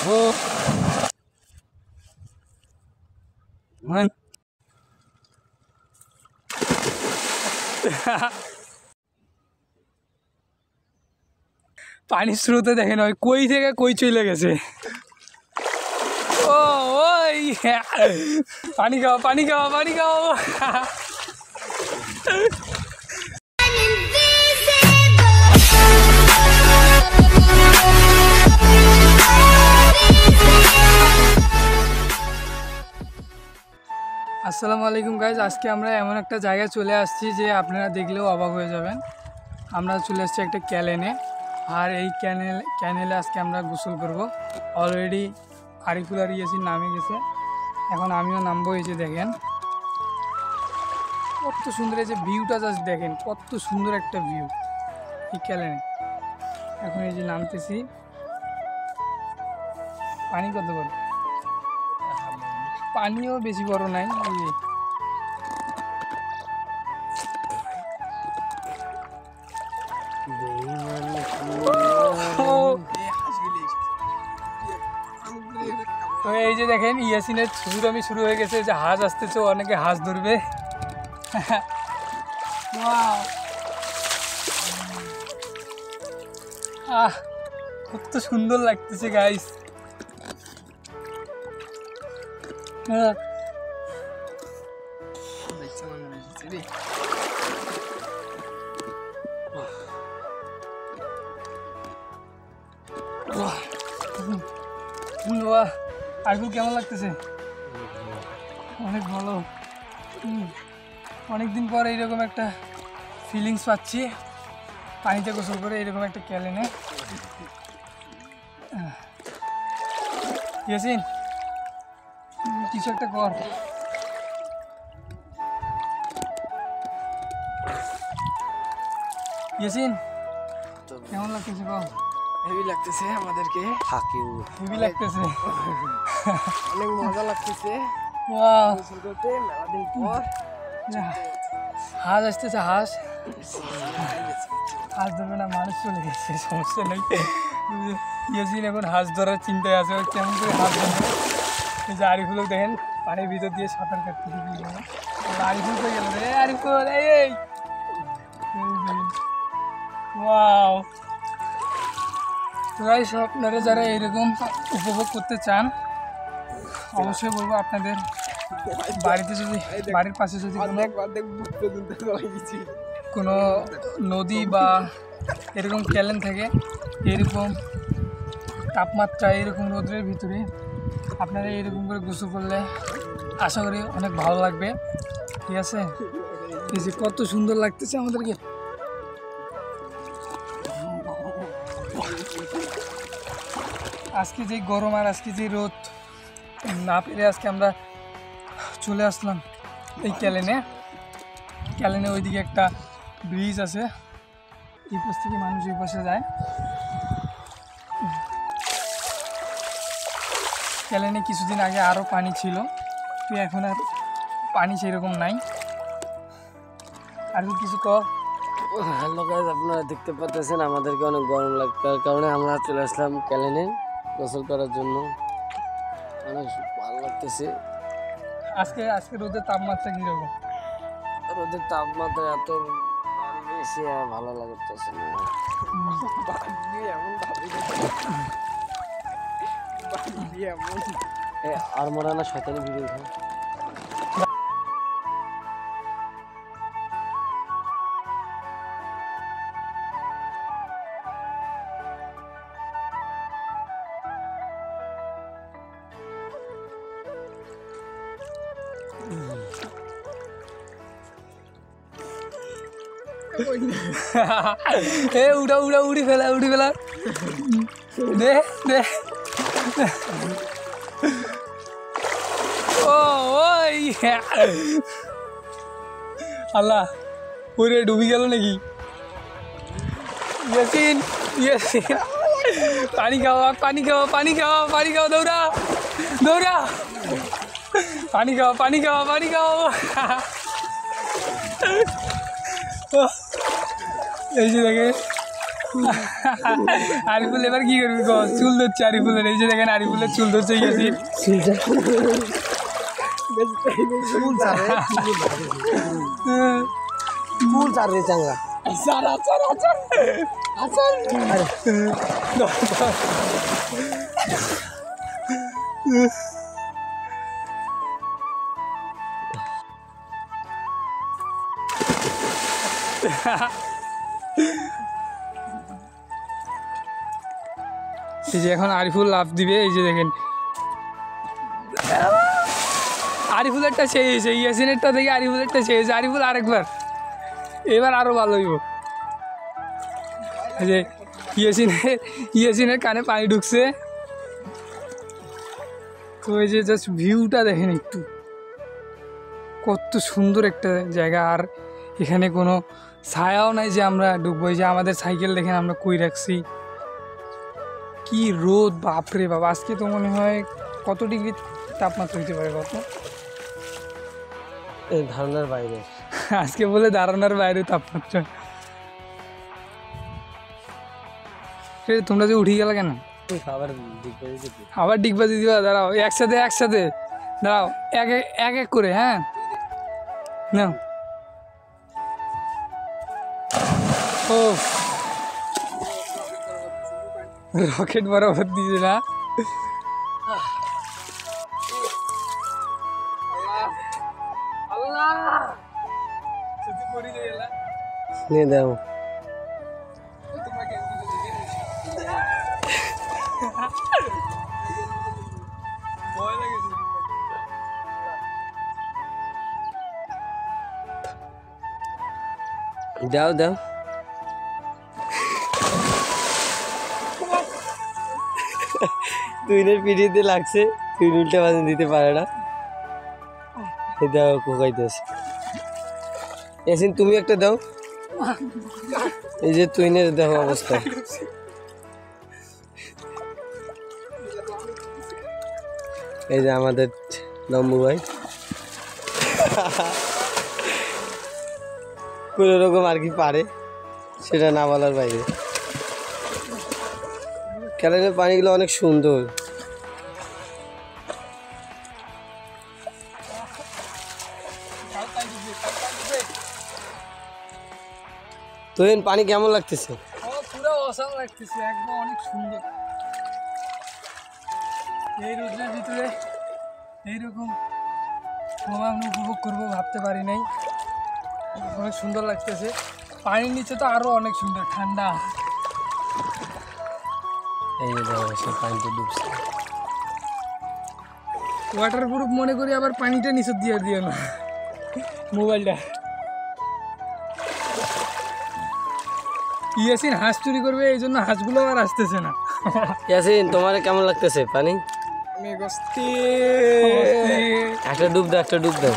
ও পানির স্রোতে দেখেন ওই কই থেকে কই চলে গেছে। ও ওই পানি খাও পানি খাও পানি খাও। আসসালামু আলাইকুম গাইজ, আজকে আমরা এমন একটা জায়গায় চলে আসছি যে আপনারা দেখলেও অবাক হয়ে যাবেন। আমরা চলে আসছি একটা ক্যানেলে, আর এই ক্যানেলে আজকে আমরা গোসল করব। অলরেডি আরিফুল আর ইয়াসিন নামে গেছে, এখন আমিও নামবো। এই যে দেখেন কত সুন্দর, এই যে ভিউটা জাস্ট দেখেন, কত সুন্দর একটা ভিউ এই ক্যানেলে। এখন এই যে নামতেছি। পানি কত বড়, পানিও বেশি বড় নাই। এই যে দেখেন ইয়াসিনের ছুটুরামি শুরু হয়ে গেছে, যে হাঁস আসতেছে, অনেকে হাঁস ধরবে। কত সুন্দর লাগতেছে গাইস। আরিফুল কেমন লাগতেছে? অনেক ভালো। অনেকদিন পর এইরকম একটা ফিলিংস পাচ্ছি পানিতে গোসল করে, এইরকম একটা ক্যানেলে। ইয়াসিন কিছু একটা কর। ইয়াসিন কেমন লাগতেছে? কম হেভি লাগতেছে আমাদেরকে, হেভি লাগতেছে, অনেক মজা লাগতেছে। গোসল করতে মেলা দিন পর। হাঁস আসতেছে, হাঁস ধরবে না, মানুষ চলে গেছে, সমস্যা নেই। ইয়াসিন এখন হাঁস ধরার চিন্তায় আছে, কেমন করে হাঁস ধরবে। এই যে আরিফুলও দেখেন পানির ভিতর দিয়ে সাঁতার কাটতেছে। আরিফুল হয়ে গেল রে, আরিফুল এই ওয়াও। গাইস, আপনারা যারা এরকম উপভোগ করতে চান, অবশ্যই বলবো আপনাদের বাড়িতে যদি, বাড়ির পাশে যদি কোনো নদী বা এরকম ক্যানেল থাকে, এরকম তাপমাত্রা, এরকম রোদের ভিতরে আপনারা এরকম করে গোসল করলে আশা করি অনেক ভালো লাগবে। ঠিক আছে, এই যে কত সুন্দর লাগতেছে আমাদেরকে। আজকে যে গরম আর আজকে যে রোদ, না পেরে আজকে আমরা চলে আসলাম এই ক্যানেলে। ওইদিকে একটা ব্রিজ আছে, এই পাশ থেকে মানুষ এই পাশে যায়। ক্যানেলে কিছুদিন আগে আরও পানি ছিল, তো এখন আর পানি সেরকম নাই। আর কিছু কর। হ্যালো গাইস, আপনারা দেখতে পাচ্ছেন আমাদেরকে অনেক গরম লাগার কারণে আমরা চলে আসলাম ক্যানেলে গোসল করার জন্য। অনেক ভালো লাগতেছে। আজকে রোদের তাপমাত্রা কীরকম? রোদের তাপমাত্রা এত বেশি আর ভালো লাগতেছে না। আর মনে না শয়তানি ভিডিও খায়। উড়ি ফেলা দে দে। ও ওই আল্লাহ, ওরে ডুবি গেল নাকি? ইয়াসিন পানি খাওয়া, দৌড়া পানি খাও। এই যে দেখে আরিফুল এবার কি করবি গো? চুল ধরছে আরিফুলের, এই যে দেখেন আরিফুলের চুল ধরছে ইয়াসিন। ফুল চারে চাঙ্গা আচার আচার আচার আচার। এই যে এখন আরিফুল লাফ দিবে, এই যে দেখেন আরিফুলেরটা শেষ হয়েছে, ইয়াসিনেরটা থেকে আরিফুলেরটা শেষ হয়েছে। আরিফুল আরেকবার, এবার আরো ভালো হইব। এই যে ইয়াসিনের কানে পানি ঢুকছে। তো এই যে জাস্ট ভিউটা দেখেন একটু, কত সুন্দর একটা জায়গা। আর এখানে কোনো ছায়াও নাই যে আমরা ঢুকবো। এই যে আমাদের সাইকেল দেখেন আমরা কই রাখছি, কি রোদ, বাপরে বাবা। আজকে তো মনে হয় কত ডিগ্রি তাপমাত্রা হইতে পারে, কত? এই ধারণার বাইরে। আজকে বলে ধারণার বাইরে তাপমাত্রা। তোমরা যে উঠে গেলে কেন? আবার ডিগবাজি দিবা? দাঁড়াও, একসাথে একসাথে দাঁড়াও, এক এক করে। হ্যাঁ নাও। ও রকেট বরাবর দিয়েছে না? নিয়ে দাও। দাও দাও। তুইনের পিড়িতে লাগছে, তুই উল্টা বাজন দিতে পারে না। দাও কোকাইতেছে। ইয়াসিন তুমি একটা দাও। এই যে তুইনের দেখো অবস্থা। এই যে আমাদের নম্বু ভাই কোনো রকম আর কি পারে, সেটা না বলার বাইরে। ক্যালেনের পানিগুলো অনেক সুন্দর। তুহিন পানি কেমন লাগতেছে? পুরো অসাম লাগতেছে, একদম অনেক সুন্দর। এই রোদের ভিতরে এইরকম আমি উপভোগ করবো ভাবতে পারি নাই। অনেক সুন্দর লাগতেছে। পানির নিচে তো আরো অনেক সুন্দর, ঠান্ডা। এই যে দেখো সে পানিতে ডুবছে। ওয়াটার প্রুফ মনে করি, আবার পানিটা নিচে দিয়ে দিও না মোবাইলটা। ইয়াসিন হাঁস চুরি করবে, এই জন্য হাঁসগুলো আর আসতেছে না। ইয়াসিন তোমার কেমন লাগতেছে পানি? একটা ডুব দাও, একটা ডুব দাও।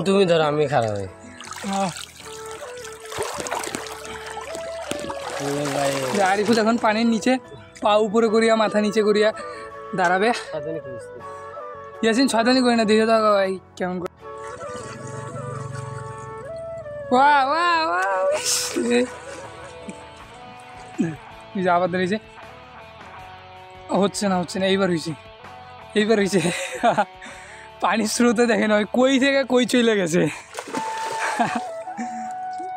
তুমি ধরো, আমি খারাপ হই। আরিফুল এখন পানির নিচে পা উপরে করিয়া মাথা নিচে করিয়া দাঁড়াবে। ইয়াসিন ছয়দানি করি না, দেখে দাও ভাই কেমন করে। আবার দাঁড়িয়েছে, হচ্ছে না হচ্ছে না, এইবার হয়েছে, এইবার হয়েছে। পানির স্রোতে দেখেন ওই কই থেকে কই চলে গেছে।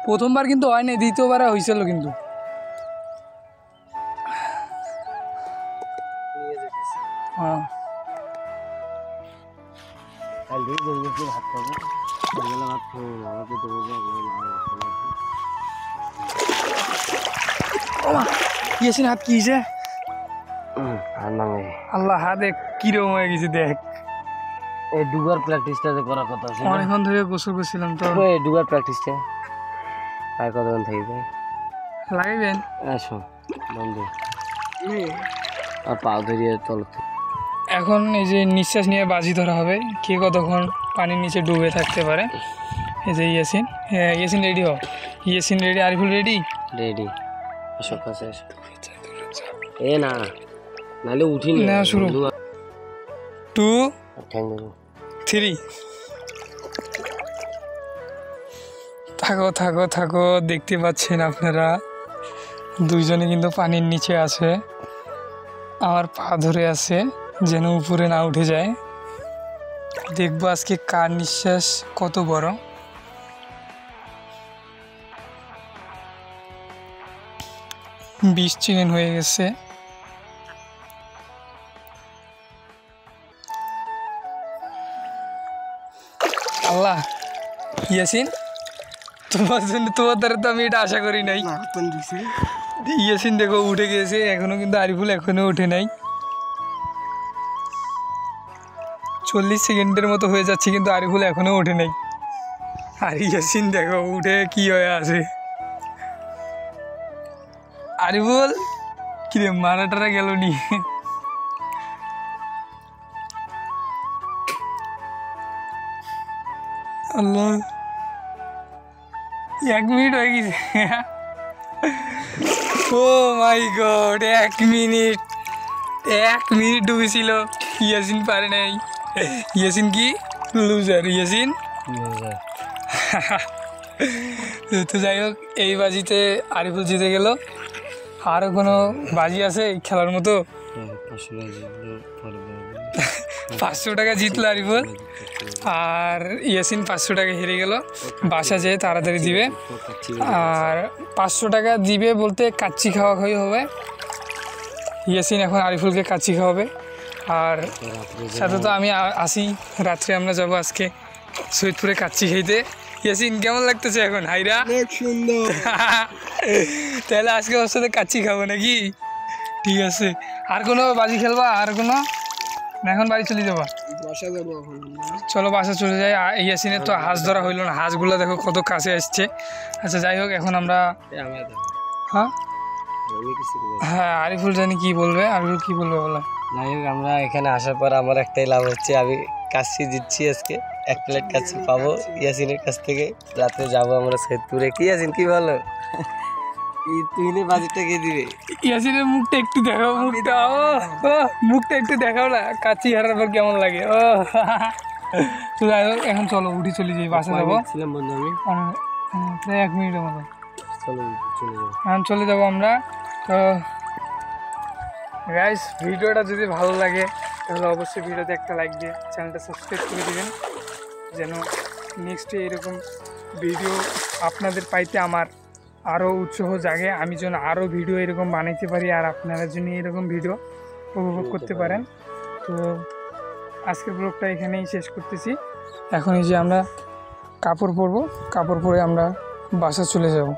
প্রথমবার কিন্তু হয় নাই, দ্বিতীয়বার হয়েছিল কিন্তু। হ্যাঁ ইয়াসিন হাত কি হয়েছে? আল্লাহ হাতে কিরকম হয়ে গেছে দেখ। এই ডুবার প্র্যাকটিসটা করার কথা ছিল, অনেকক্ষণ ধরে গোসল করছিলাম তো। এই ডুবার প্র্যাকটিসটা আর কতক্ষণ থাকবে লাগাইবেন? আসো বন্ধু, আর পা ধরিয়ে তল। এখন এই যে নিঃশ্বাস নিয়ে বাজি ধরা হবে, কে কতক্ষণ পানির নিচে ডুবে থাকতে পারে। এই যে ইয়াসিন, হ্যাঁ ইয়াসিন রেডি হও। Yasin ready, Ariful ready. Ready আসো কাছে এসো এ না নালে উঠিনি না শুরু 2 ঠ্যাং দেবো 3 থাকো থাকো থাকো দেখতে পাচ্ছেন আপনারা দুইজনে কিন্তু পানির নিচে আছে আমার পা ধরে আছে যেন উপরে না উঠে যায় দেখবো আজকে কার নিঃশ্বাস কত বড় বিষ চিকেন হয়ে গেছে আল্লাহ ইয়াসিন তোমার জন্য তোমার দ্বারা তো আমি এটা আশা করি নাই ইয়াসিন দেখো উঠে গেছে এখনো কিন্তু আরিফুল এখনো উঠে নাই 40 সেকেন্ডের মতো হয়ে যাচ্ছে কিন্তু আরিফুল এখনো ওঠে নাই আর ইয়াসিন দেখো উঠে কি হয়ে আছে আরিফুল কিরে মারাটারা গেল নি আল্লাহ 1 মিনিট হয়ে গেছে ও মাই গড 1 মিনিট ডুবেছিল ইয়াসিন পারে নাই ইয়াসিন কি লুজার ইয়াসিন তো যাই হোক এই বাজিতে আরিফুল জিতে গেল আরও কোনো বাজি আছে খেলার মতো 500 টাকা জিতলো আরিফুল আর ইয়াসিন 500 টাকা হেরে গেল বাসা যেয়ে তাড়াতাড়ি দিবে আর 500 টাকা দিবে বলতে কাচ্চি খাওয়া খাওয়াই হবে ইয়াসিন এখন আরিফুলকে কাচ্চি খাওয়াবে আর সাথে তো আমি আসি রাত্রে আমরা যাব আজকে সৈয়দপুরে কাচ্চি খেতে ইয়াসিন কেমন লাগতেছে এখন হাইরা সুন্দর তাহলে আজকে ওর সাথে কাচ্চি খাবো নাকি ঠিক আছে আর কোনো বাজি খেলবা আর কোনো না এখন বাড়ি চলে যাবা চলো বাসা চলে যাই ইয়াসিনের তো হাঁস ধরা হইলো না হাঁসগুলো দেখো কত কাছে আসছে আচ্ছা যাই হোক এখন আমরা হ্যাঁ হ্যাঁ আরিফুল জানি কি বলবে আরিফুল কি বলবে বলো যাই হোক আমরা এখানে আসার পর আমার একটাই লাভ হচ্ছে আমি কাচ্চি দিচ্ছি আজকে 1 প্লেট কাচ্চি পাবো ইয়াসিনের কাছ থেকে রাত্রে যাবো আমরা সৈয়দপুরে কি ইয়াসিন কি বলো তুইনে বাজেটটা কে দিবে ইয়াসিনের মুখটা একটু দেখাও মুখটা একটু দেখাও না কাচ্চি হারার পর কেমন লাগে ও তো যাই হোক এখন চলো উঠি চলে যাই বাসা যাবো ছিলাম বন্ধু আমি প্রায় 1 মিনিটের মতো চলো চলে যাবো এখন চলে যাবো আমরা তো গাইস ভিডিওটা যদি ভালো লাগে তাহলে অবশ্যই ভিডিওতে একটা লাইক দিয়ে চ্যানেলটা সাবস্ক্রাইব করে দেবেন যেন নেক্সটে এরকম ভিডিও আপনাদের পাইতে আমার আরও উৎসাহ জাগে আমি যেন আরও ভিডিও এরকম বানাইতে পারি আর আপনারা জন্য এরকম ভিডিও উপভোগ করতে পারেন তো আজকের ব্লগটা এখানেই শেষ করতেছি এখন এই যে আমরা কাপড় পরবো কাপড় পরে আমরা বাসা চলে যাব